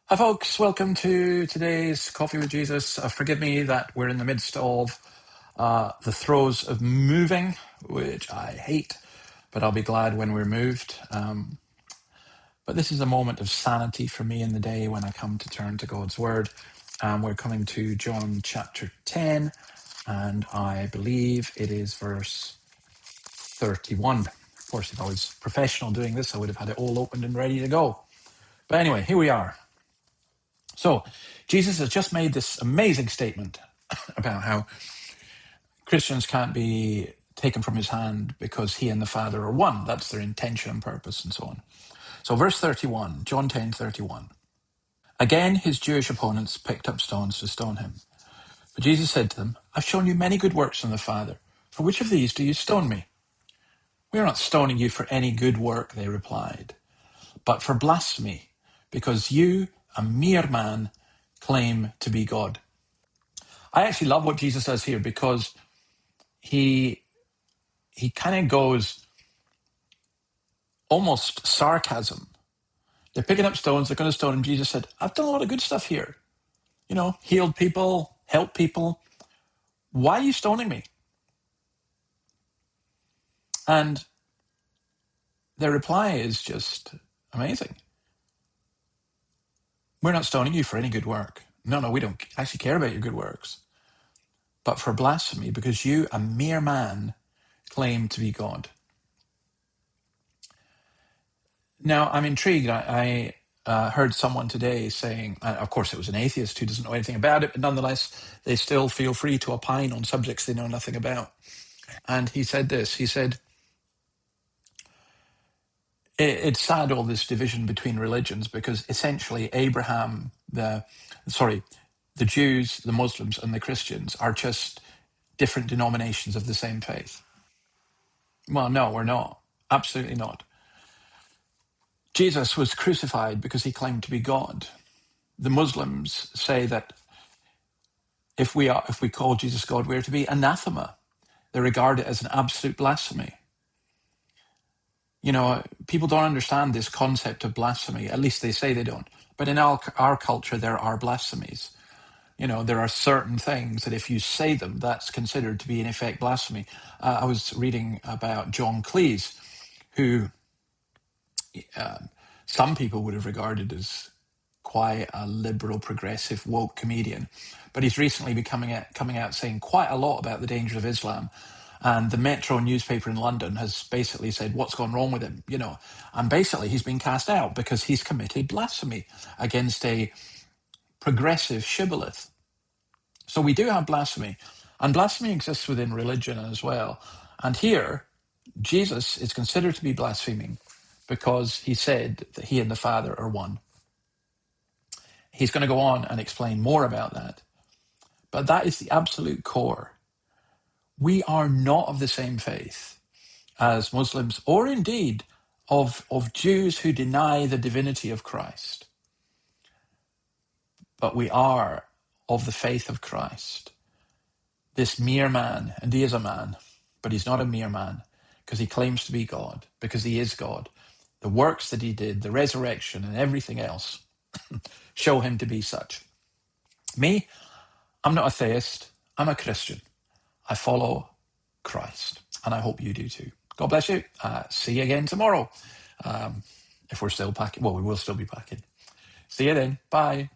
Hi, folks. Welcome to today's Coffee with Jesus. Forgive me that we're in the midst of the throes of moving, which I hate, but I'll be glad when we're moved. But this is a moment of sanity for me in the day when I come to turn to God's Word. We're coming to John chapter 10, and I believe it is verse 31. Of course, if I was professional doing this, I would have had it all opened and ready to go. But anyway, here we are. So, Jesus has just made this amazing statement about how Christians can't be taken from his hand because he and the Father are one. That's their intention and purpose and so on. So, verse 31, John 10:31. Again, his Jewish opponents picked up stones to stone him. But Jesus said to them, I've shown you many good works from the Father. For which of these do you stone me? We are not stoning you for any good work, they replied, but for blasphemy, because you, a mere man, claim to be God. I actually love what Jesus says here because he kind of goes almost sarcasm. They're picking up stones, they're going to stone him. Jesus said, I've done a lot of good stuff here. You know, healed people, helped people. Why are you stoning me? And their reply is just amazing. We're not stoning you for any good work. No, we don't actually care about your good works. But for blasphemy, because you, a mere man, claim to be God. Now, I'm intrigued. I heard someone today saying, of course, it was an atheist who doesn't know anything about it, but nonetheless, they still feel free to opine on subjects they know nothing about. And he said this. He said, it's sad, all this division between religions, because essentially the Jews, the Muslims, and the Christians are just different denominations of the same faith. Well, no, we're not. Absolutely not. Jesus was crucified because he claimed to be God. The Muslims say that if we call Jesus God, we're to be anathema. They regard it as an absolute blasphemy. You know, people don't understand this concept of blasphemy. At least they say they don't. But in our culture, there are blasphemies. You know, there are certain things that if you say them, that's considered to be, in effect, blasphemy. I was reading about John Cleese, who some people would have regarded as quite a liberal, progressive, woke comedian. But he's recently been coming out saying quite a lot about the dangers of Islam. And the Metro newspaper in London has basically said, what's gone wrong with him? You know, and basically he's been cast out because he's committed blasphemy against a progressive shibboleth. So we do have blasphemy, and blasphemy exists within religion as well. And here, Jesus is considered to be blaspheming because he said that he and the Father are one. He's going to go on and explain more about that. But that is the absolute core. We are not of the same faith as Muslims, or indeed of Jews who deny the divinity of Christ. But we are of the faith of Christ. This mere man, and he is a man, but he's not a mere man because he claims to be God, because he is God. The works that he did, the resurrection and everything else show him to be such. Me, I'm not a theist. I'm a Christian. I follow Christ, and I hope you do too. God bless you. See you again tomorrow. If we're still packing. Well, we will still be packing. See you then. Bye.